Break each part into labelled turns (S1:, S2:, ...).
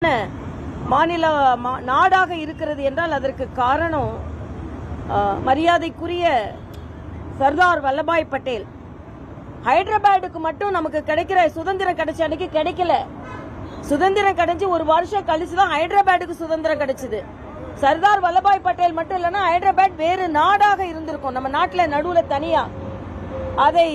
S1: மாநில நாடாக இருக்கிறது என்றால் அதற்கு காரணம் மரியாதைக்குரிய சர்தார் வல்லபாய் பட்டேல். ஹைதராபாத்துக்கு மட்டும் நமக்கு கிடைக்கிற சுதந்திரம் கிடைச்ச அன்னைக்கு கிடைக்கல. சுதந்திரம் கிடைச்சு ஒரு வருஷம் கழிச்சுதான் ஹைதராபாத்துக்கு சுதந்திரம் கிடைச்சது. சர்தார் வல்லபாய் பட்டேல் மட்டும் இல்லைன்னா ஹைதராபாத் வேறு நாடாக இருந்திருக்கும், நம்ம நாட்டில் நடுவுல தனியா. அதை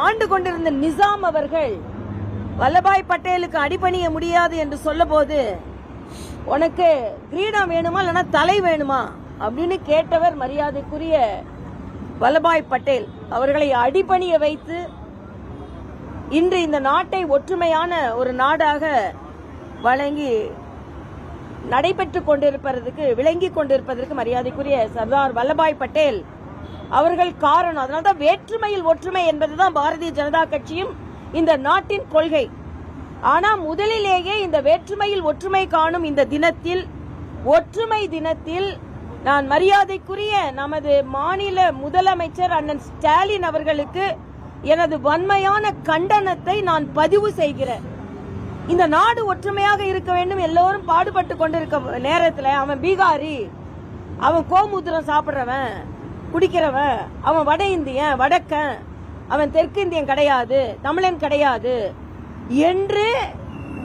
S1: ஆண்டு கொண்டிருந்த நிசாம் அவர்கள் வல்லபாய் பட்டேலுக்கு அடிபணிய முடியாது என்று சொல்ல போது, உனக்கு கிரீடம் வேணுமா இல்லைன்னா தலை வேணுமா அப்படின்னு கேட்டவர் மரியாதைக்குரிய வல்லபாய் பட்டேல். அவர்களை அடிபணிய வைத்து இன்று இந்த நாட்டை ஒற்றுமையான ஒரு நாடாக வழங்கி நடைபெற்றுக் கொண்டிருப்பதற்கு, விளங்கி கொண்டிருப்பதற்கு மரியாதைக்குரிய சர்தார் வல்லபாய் பட்டேல் அவர்கள் காரணம். அதனால்தான் வேற்றுமையில் ஒற்றுமை என்பதுதான் பாரதிய ஜனதா கட்சியும் இந்த நாட்டின் கொள்கை. ஆனா முதலிலேயே இந்த வேற்றுமையில் ஒற்றுமை காணும் இந்த தினத்தில், ஒற்றுமை தினத்தில் நான் மரியாதைக்குரிய நமது மாநில முதலமைச்சர் அண்ணன் ஸ்டாலின் அவர்களுக்கு எனது வன்மையான கண்டனத்தை நான் பதிவு செய்கிறேன். இந்த நாடு ஒற்றுமையாக இருக்க வேண்டும், எல்லோரும் பாடுபட்டு கொண்டிருக்க நேரத்தில் அவன் பீகாரி, அவன் கோமூத்திரம் சாப்பிடுறவன் குடிக்கிறவன், அவன் வட இந்தியன் வடக்கன், அவன் தெற்கு இந்தியன் கிடையாது, தமிழன் கிடையாது என்று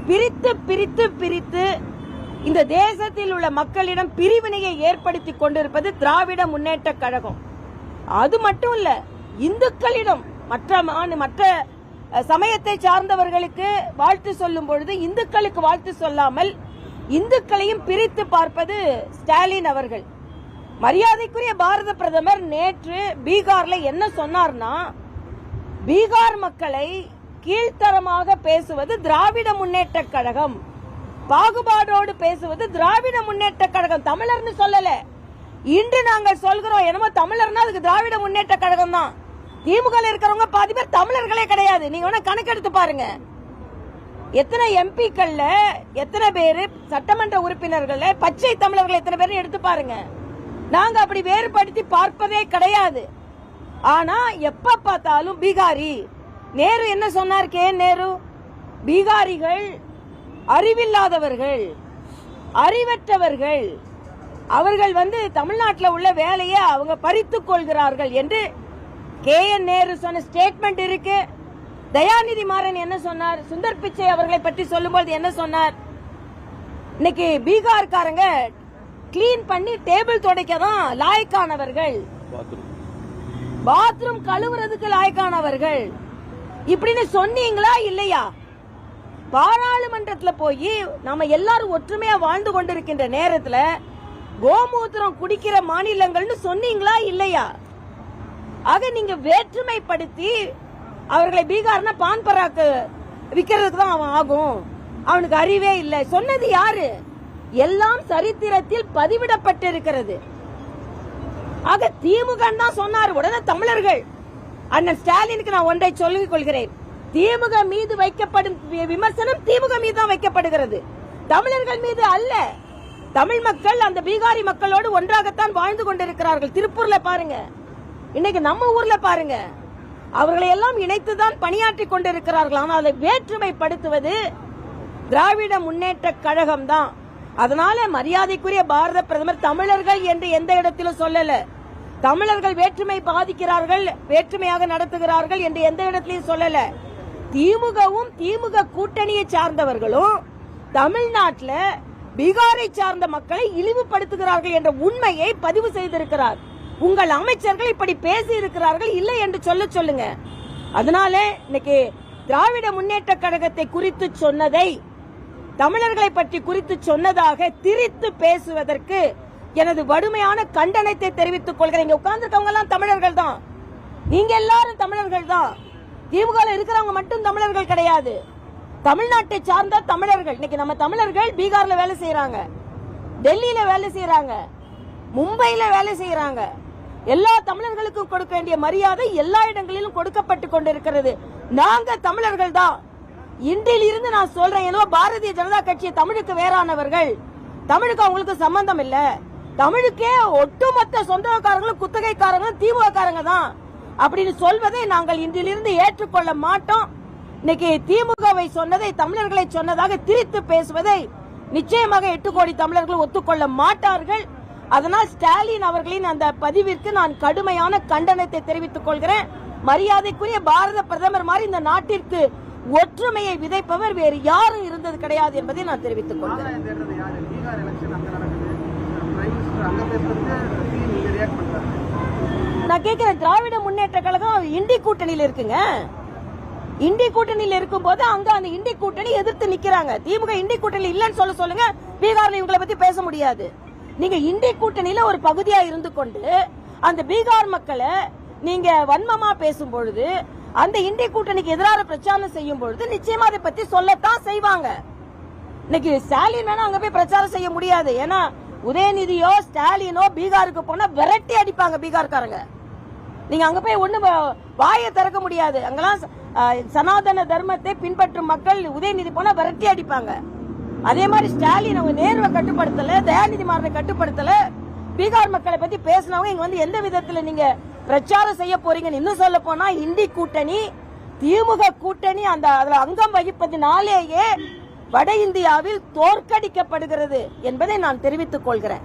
S1: பிரித்து பிரித்து பிரித்து இந்த தேசத்தில் உள்ள மக்களிடம் பிரிவினையை ஏற்படுத்தி கொண்டிருப்பது திராவிட முன்னேற்ற கழகம். அது மட்டும் இல்ல, இந்துக்களிடம் மற்ற சமயத்தை சார்ந்தவர்களுக்கு வாழ்த்து சொல்லும் பொழுது இந்துக்களுக்கு வாழ்த்து சொல்லாமல் இந்துக்களையும் பிரித்து பார்ப்பது ஸ்டாலின் அவர்கள். மரியாதைக்குரிய பாரத பிரதமர் நேற்று பீகார்ல என்ன சொன்னார்னா, பீகார் மக்களை கீழ்த்தரமாக பேசுவது திராவிட முன்னேற்ற கழகம், பாகுபாடோடு பேசுவது திராவிட முன்னேற்ற கழகம். தமிழர்னு சொல்லல, இன்று நாங்கள் சொல்கிறோம் என்னமோ தமிழர்னா அதுக்கு திராவிட முன்னேற்ற கழகம் தான். திமுக இருக்கிறவங்க பாதி பேர் தமிழர்களே கிடையாது. நீங்க வேணா கணக்கெடுத்து பாருங்க, எத்தனை எம்பிக்கள்ல எத்தனை பேரு, சட்டமன்ற உறுப்பினர்கள் பச்சை தமிழர்கள் எத்தனை பேர் எடுத்து பாருங்க. நாங்க அப்படி வேறுபடுத்தி பார்ப்பதே கிடையாது. ஆனா எப்ப பார்த்தாலும் பீகாரி. நேரு என்ன சொன்னார்? கே நேரு, பீகாரிகள் அறிவில்லாதவர்கள், அறிவற்றவர்கள், அவர்கள் தமிழ்நாட்டில் உள்ள வேலையை அவங்க பறித்துக் கொள்கிறார்கள் என்று கே என் நேரு சொன்ன ஸ்டேட்மெண்ட் இருக்கு. தயாநிதி மாறன் என்ன சொன்னார்? சுந்தர் பிச்சை அவர்களை பற்றி சொல்லும்போது என்ன சொன்னார்? இன்னைக்கு பீகார்காரங்க கிளீன் பண்ணி டேபிள் துடைக்க தான் லாய்க்கானவர்கள், பாத்ரூம் கழுவுறதுக்கு லாய்க்கானவர்கள் இப்படின்னு சொன்னீங்களா இல்லையா? பாராளுமன்றத்தில் போய் நாம எல்லாரும் ஒற்றுமையா வாழ்ந்து கொண்டிருக்கின்ற நேரத்துல கோமூத்திரம் குடிக்கிற மாநிலங்கள்னு சொன்னீங்களா இல்லையா? ஆக நீங்க வேற்றுமைப்படுத்தி அவர்களை பீகார்னா பான் பராக்கு விக்கிறதுக்கு தான் அவன் ஆகும், அவனுக்கு அறிவே இல்லை சொன்னது யாரு? எல்லாம் சரித்திரத்தில் பதிவிடப்பட்டிருக்கிறது. ஆக திமுக தான் சொன்னார். உடனே தமிழர்கள் அண்ணன் ஸ்டாலினுக்கு நான் ஒன்றை சொல்லிக் கொள்கிறேன், திமுக மீது வைக்கப்படும் விமர்சனம் திமுக மீது தான் வைக்கப்படுகிறது, தமிழர்கள் மீது அல்ல. தமிழ் மக்கள் அந்த பீகாரி மக்களோடு ஒன்றாகத்தான் வாழ்ந்து கொண்டிருக்கிறார்கள். திருப்பூர்ல பாருங்க, இன்னைக்கு நம்ம ஊர்ல பாருங்க, அவர்களை எல்லாம் இணைத்துதான் பணியாற்றி கொண்டிருக்கிறார்கள். ஆனால் அதை வேற்றுமைப்படுத்துவது திராவிட முன்னேற்ற கழகம் தான். அதனால மரியாதைக்குரிய பாரத பிரதமர் தமிழர்கள் என்று எந்த இடத்திலும் சொல்லல, தமிழர்கள் வேற்றுமை பாதிக்கிறார்கள், வேற்றுமையாக நடத்துகிறார்கள் என்று எந்த இடத்திலையும் சொல்லல. திமுகவும் திமுக கூட்டணியை சார்ந்தவர்களும் தமிழ்நாட்டில் பீகாரை சார்ந்த மக்களை இழிவுபடுத்துகிறார்கள் என்ற உண்மையை பதிவு செய்திருக்கிறார். உங்கள் அமைச்சர்கள் இப்படி பேசி இருக்கிறார்கள் இல்லை என்று சொல்லுங்க. அதனால இன்னைக்கு திராவிட முன்னேற்ற கழகத்தை குறித்து சொன்னதை, தமிழர்களை பற்றி குறித்து சொன்னதாக திரித்து பேசுவதற்கு எனது வடுமையான கண்டனத்தை தெரிவித்துக் கொள்கிறேன். இங்க உட்கார்ந்துருக்கவங்க எல்லாம் தமிழர்கள் தான், நீங்க எல்லாரும் தமிழர்கள் தான். திமுக இருக்கிறவங்க மட்டும் தமிழர்கள் கிடையாது, தமிழ்நாட்டை சார்ந்த தமிழர்கள். இன்னைக்கு நம்ம தமிழர்கள் பீகார்ல வேலை செய்யறாங்க, டெல்லியில வேலை செய்யறாங்க, மும்பையில வேலை செய்யறாங்க. எல்லா தமிழர்களுக்கும் கொடுக்க வேண்டிய மரியாதை எல்லா இடங்களிலும் கொடுக்கப்பட்டு கொண்டிருக்கிறது. நாங்க தமிழர்கள் தான். இன்றில் இருந்து நான் சொல்றேன், ஏன்னா பாரதிய ஜனதா கட்சி தமிழுக்கு வேறானவர்கள், தமிழுக்கு அவங்களுக்கு சம்பந்தம் இல்ல, தமிழுக்கே ஒட்டுமொத்த சொந்தக்காரங்களும் குத்தகைக்காரங்களும் திமுக காரங்க தான் அப்படின்னு சொல்வதை நாங்கள் இன்றிலிருந்து ஏற்றுக்கொள்ள மாட்டோம். இன்னைக்கு திமுகவை சொன்னதை தமிழர்களை சொன்னதாக திரித்து பேசுவதை நிச்சயமாக 8 கோடி தமிழர்கள் ஒத்துக்கொள்ள மாட்டார்கள். அதனால் ஸ்டாலின் அவர்களின் அந்த பதிவிற்கு நான் கடுமையான கண்டனத்தை தெரிவித்துக் கொள்கிறேன். மரியாதைக்குரிய பாரத பிரதமர் மாதிரி இந்த நாட்டிற்கு ஒற்றுமையை விதைப்பவர் வேறு யாரும் இருந்தது கிடையாது என்பதை நான் தெரிவித்துக் கொள்கிறேன். நான் கேட்கிறேன், திராவிட முன்னேற்ற கழகம் இண்டி கூட்டணியில் இருக்குங்க. இண்டி கூட்டணியில் இருக்கும் போது அங்க அந்த இண்டி கூட்டணி எதிர்த்து நிக்கிறாங்க. திமுக இண்டி கூட்டணி இல்லன்னு சொல்லுங்க. பீகார்ல இவங்களை பத்தி பேச முடியாது. நீங்க இண்டி கூட்டணியில ஒரு பகுதியா இருந்து கொண்டு அந்த பீகார் மக்களை நீங்க வன்மமா பேசும் பொழுது, அந்த இந்திய கூட்டணிக்கு எதிராக பிரச்சாரம் செய்யும் பொழுது நிச்சயமா அதை பத்தி சொல்லத்தான் செய்வாங்க. இன்னைக்கு ஸ்டாலின் வேணா அங்க போய் பிரச்சாரம் செய்ய முடியாது. ஏன்னா உதயநிதியோ ஸ்டாலினோ பீகாருக்கு போனா விரட்டி அடிப்பாங்க பீகார்காரங்க. நீங்க அங்க போய் ஒண்ணு வாயை திறக்க முடியாது. அங்கெல்லாம் சனாதன தர்மத்தை பின்பற்றும் மக்கள் உதயநிதி போனா விரட்டி அடிப்பாங்க. அதே மாதிரி ஸ்டாலின் அவங்க நேருவை கட்டுப்படுத்தல, தயாநிதி மாறனை கட்டுப்படுத்தல. பீகார் மக்களை பத்தி பேசினவங்க இங்க வந்து எந்த விதத்துல நீங்க பிரச்சாரம் செய்ய போறீங்கன்னு இன்னும் சொல்ல போனா இண்டி கூட்டணி திமுக கூட்டணி அந்த அதுல அங்கம் வகிப்பதினாலேயே வட இந்தியாவில் தோற்கடிக்கப்படுகிறது என்பதை நான் தெரிவித்துக் கொள்கிறேன்.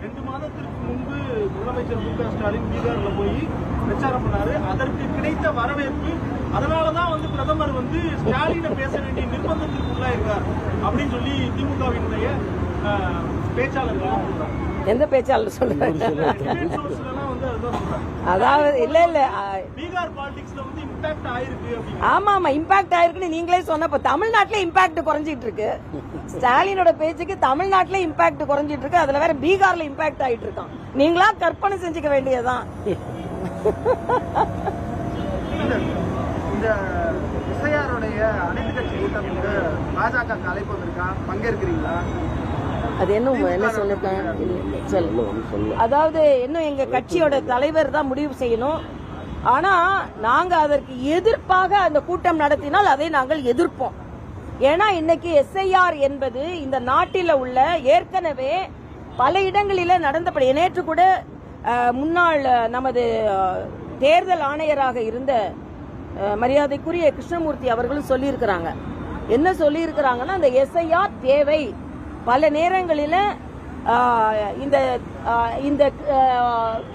S2: 2 மாதத்திற்கு முன்பு முதலமைச்சர் மு.க. ஸ்டாலின் பீகார்ல போய் பிரச்சாரம் பண்ணாரு. அதற்கு கிடைத்த வரவேற்பு, அதனாலதான் பிரதமர் ஸ்டாலினை பேச வேண்டிய நிர்பந்தத்திற்கு உள்ளாயிருக்கார் அப்படின்னு சொல்லி திமுகவினுடைய பேச்சாளர்கள்
S1: எந்த பேச்சாளர் சொல்றாங்க? அதாவது இல்ல
S2: பீகார் பாலிடிக்ஸ்ல இம்பாக்ட் ஆயிருக்கு.
S1: ஆமா ஆமா இம்பாக்ட் ஆயிருக்குன்னு நீங்களே சொன்னப்ப தமிழ்நாட்டுல இம்பாக்ட் குறைஞ்சிட்டு இருக்கு. ஸ்டாலினோட பேச்சுக்கு தமிழ்நாட்டுல இம்பாக்ட் குறைஞ்சிட்டு இருக்கு. அதுல வேற பீகார்ல இம்பாக்ட் ஆயிட்டு இருக்கான். நீங்களா கற்பனை செஞ்சுக்க வேண்டியதுதான்.
S2: இந்த எஸ்ஐஆருடைய அனைத்து கட்சி கூட்டம் பாஜக அழைப்பு வந்திருக்கா, பங்கேற்கிறீங்களா?
S1: அது என்ன சொல்லிருக்காங்க? அதாவது இன்னும் எங்க கட்சியோட தலைவர் தான் முடிவு செய்யணும். ஆனா நாங்க அதற்கு எதிர்ப்பாக அந்த கூட்டம் நடத்தினால் அதை நாங்கள் எதிர்ப்போம். ஏன்னா இன்னைக்கு எஸ்ஐஆர் என்பது இந்த நாட்டில் உள்ள ஏற்கனவே பல இடங்களில நடந்தபடி நேற்று கூட முன்னாள் நமது தேர்தல் ஆணையராக இருந்த மரியாதைக்குரிய கிருஷ்ணமூர்த்தி அவர்களும் சொல்லியிருக்கிறாங்க. என்ன சொல்லியிருக்கிறாங்கன்னா, அந்த எஸ்ஐஆர் தேவை. பல நேரங்களில் இந்த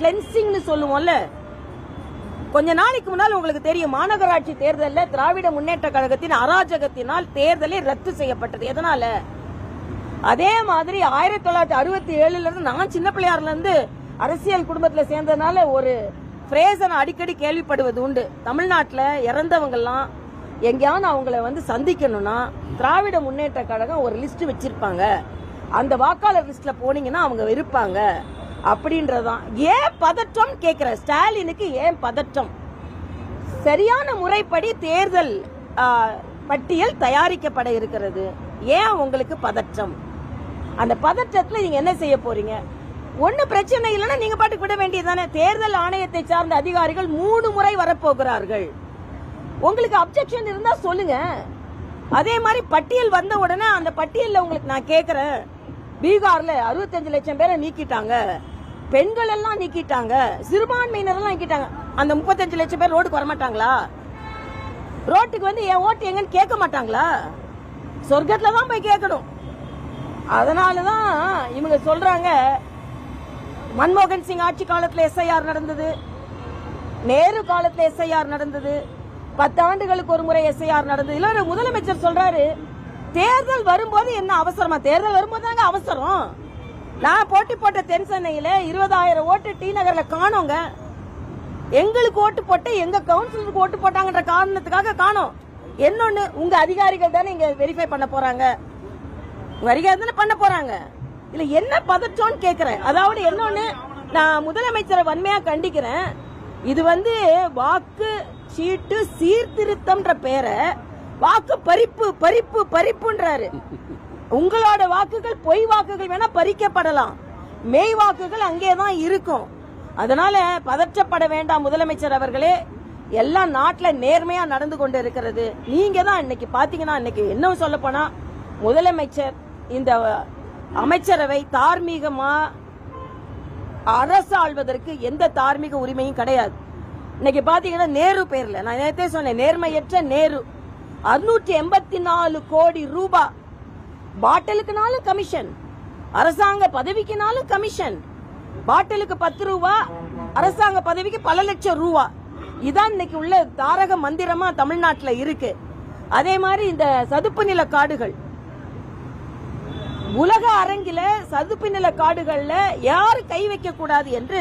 S1: கிளென்சிங்னு சொல்லுவோம்ல, கொஞ்ச நாளைக்கு முன்னால் உங்களுக்கு தெரியும் மாநகராட்சி தேர்தலில் திராவிட முன்னேற்ற கழகத்தின் அராஜகத்தினால் தேர்தலை ரத்து செய்யப்பட்டது. எதனால? அதே மாதிரி 1967 இருந்து நான் சின்ன பிள்ளையார்ல இருந்து அரசியல் குடும்பத்தில் சேர்ந்ததுனால ஒரு பிரேசனை அடிக்கடி கேள்விப்படுவது உண்டு. தமிழ்நாட்டில் இறந்தவங்க எல்லாம் எங்கேயாவது அவங்கள சந்திக்கணும்னா திராவிட முன்னேற்ற கழகம் ஒரு லிஸ்ட் வச்சிருப்பாங்க. அந்த வாக்காளர் லிஸ்ட்ல போனீங்கன்னா அவங்க இருப்பாங்க அப்படின்றதான். ஏன் பதற்றம் கேட்கிற ஸ்டாலினுக்கு? ஏன் பதற்றம்? சரியான முறைப்படி தேர்தல் பட்டியல் தயாரிக்கப்பட இருக்கிறது. ஏன் உங்களுக்கு பதற்றம்? அந்த பதற்றத்துல நீங்க என்ன செய்ய போறீங்க? ஒண்ணு பிரச்சனை இல்லைன்னா நீங்க பாட்டுக்கு விட வேண்டியதானே. தேர்தல் ஆணையத்தை சார்ந்த அதிகாரிகள் 3 முறை வரப்போகிறார்கள். உங்களுக்கு அப்செக்ஷன் இருந்தா சொல்லுங்க. அதே மாதிரி பட்டியல் வந்த உடனே அந்த பட்டியல்ல உங்களுக்கு நான் கேக்குறேன், பீகார்ல 65 லட்சம் பேரை நீக்கிட்டாங்க, பெண்கள் எல்லாம் நீக்கிட்டாங்க, சிறுபான்மையினர் எல்லாம் நீக்கிட்டாங்க. அந்த 35 லட்சம் பேர் ரோடுக்கு வரமாட்டாங்களா? ரோட்டுக்கு என் ஓட்டு எங்கன்னு கேட்க மாட்டாங்களா? சொர்க்கத்துல தான் போய் கேட்கணும். அதனாலதான் இவங்க சொல்றாங்க, மன்மோகன் சிங் ஆட்சி காலத்துல எஸ்ஐஆர் நடந்தது, நேரு காலத்துல எஸ்ஐஆர் நடந்தது, 10 ஆண்டுகளுக்கு ஒரு முறை எஸ்ஐஆர் நடந்தது. இல்ல முதலமைச்சர் சொல்றாரு, தேர்தல் வரும்போது என்ன அவசரமா? தேர்தல் வரும்போது தாங்க அவசரம். நான் போட்டி போட்ட தென் சென்னையில 20,000 ஓட்டு டி நகர்ல காணோங்க. எங்களுக்கு ஓட்டு போட்டு எங்க கவுன்சிலருக்கு ஓட்டு போட்டாங்கன்ற காரணத்துக்காக காணோம். என்னொன்னு, உங்க அதிகாரிகள் தானே இங்க வெரிஃபை பண்ண போறாங்க, உங்க அதிகாரி தானே பண்ண போறாங்க. இல்ல என்ன பதற்றம்னு கேக்குறேன். அதாவது என்னொன்னு, நான் முதலமைச்சரை வன்மையா கண்டிக்கிறேன். இது வாக்கு சீட்டு சீர்திருத்தம்ன்ற பேரை வாக்கு பறிப்பு பறிப்பு பறிப்புன்றாரு. உங்களோட வாக்குகள் பொய் வாக்குகள் வேணா பறிக்கப்படலாம், மெய் வாக்குகள் அங்கேதான் இருக்கும். அதனால பதற்றப்பட வேண்டாம் முதலமைச்சர் அவர்களே. எல்லாம் நாட்டுல நேர்மையா நடந்து கொண்டு இருக்கிறது. நீங்க தான் இன்னைக்கு பாத்தீங்கன்னா, இன்னைக்கு என்ன சொல்ல போனா, முதலமைச்சர் இந்த அமைச்சரவை தார்மீகமா அரசு ஆள்வதற்கு எந்த தார்மீக உரிமையும் கிடையாது. இன்னைக்கு பாத்தீங்கன்னா நேரு பேர்ல, நான் நேரத்தே சொன்னேன், நேர்மையற்ற நேரு 684 கோடி ரூபாய் பாட்டிலுக்குனாலும் கமிஷன், அரசாங்க பதவிக்குனாலும் கமிஷன். பாட்டிலுக்கு 10 ரூபா, அரசாங்க பதவிக்கு பல லட்சம் ரூபா. இதான் இன்னைக்கு உள்ள தாரக மந்திரமா தமிழ்நாட்டுல இருக்கு. அதே மாதிரி இந்த சதுப்பு நில காடுகள், உலக அரங்கில சதுப்பு நில காடுகள்ல யாரு கை வைக்க கூடாது என்று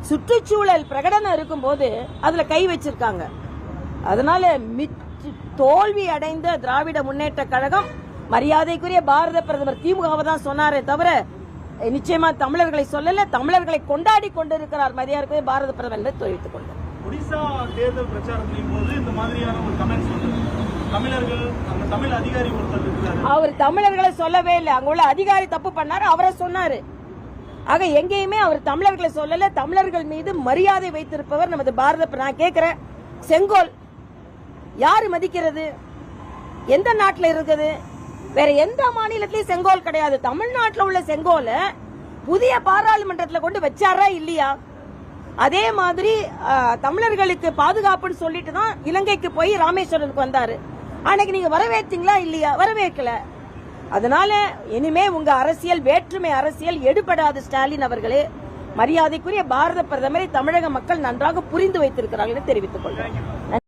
S1: சுற்றுச்சூழல் பிரகடனம் இருக்கும்போது அதுல கை வச்சிருக்காங்க. அதனால தோல்வி அடைந்த திராவிட முன்னேற்ற கழகம், மரியாதைக்குரிய பாரத பிரதமர் திமுகவை தான் சொன்னாரே தவிர நிச்சயமா தமிழர்களை சொல்லல. தமிழர்களை கொண்டாடி கொண்டிருக்கிறார் மரியாதைக்குரிய பாரத பிரதமர் என்று தெரிவித்துக் கொண்டார்.
S2: ஒடிசா தேர்தல் பிரச்சாரத்தின் போது இந்த மாதிரியான ஒரு கமெண்ட்ஸ் வந்தது. தமிழர்கள், அந்த தமிழ் அதிகாரி ஒருத்தர் இருக்கிறாரு, அவர்
S1: தமிழர்களை சொல்லவே இல்லை. அங்க உள்ள அதிகாரி தப்பு பண்ணாரு, அவரை சொன்னாரு. ஆக எங்கேயுமே அவர் தமிழர்களை சொல்லல. தமிழர்கள் மீது மரியாதை வைத்திருப்பவர் நமது பாரத. நான் கேட்கிறேன், செங்கோல் யாரு மதிக்கிறது? எந்த நாட்டில் இருக்குது? வேற எந்த மாநிலத்திலயும் செங்கோல் கிடையாது. தமிழ்நாட்டில் உள்ள செங்கோல புதிய பாராளுமன்றத்தில் கொண்டு வச்சாரா இல்லையா? அதே மாதிரி தமிழர்களுக்கு பாதுகாப்புன்னு சொல்லிட்டு தான் இலங்கைக்கு போய் ராமேஸ்வரனுக்கு வந்தாரு. அன்னைக்கு நீங்க வரவேற்றீங்களா இல்லையா? வரவேற்கல. அதனால இனிமே உங்க அரசியல், வேற்றுமை அரசியல் எடுபடாது. ஸ்டாலின் அவர்களே, மரியாதைக்குரிய பாரத பிரதமரை தமிழக மக்கள் நன்றாக புரிந்து வைத்திருக்கிறார்கள் தெரிவித்துக் கொள்கிறேன்.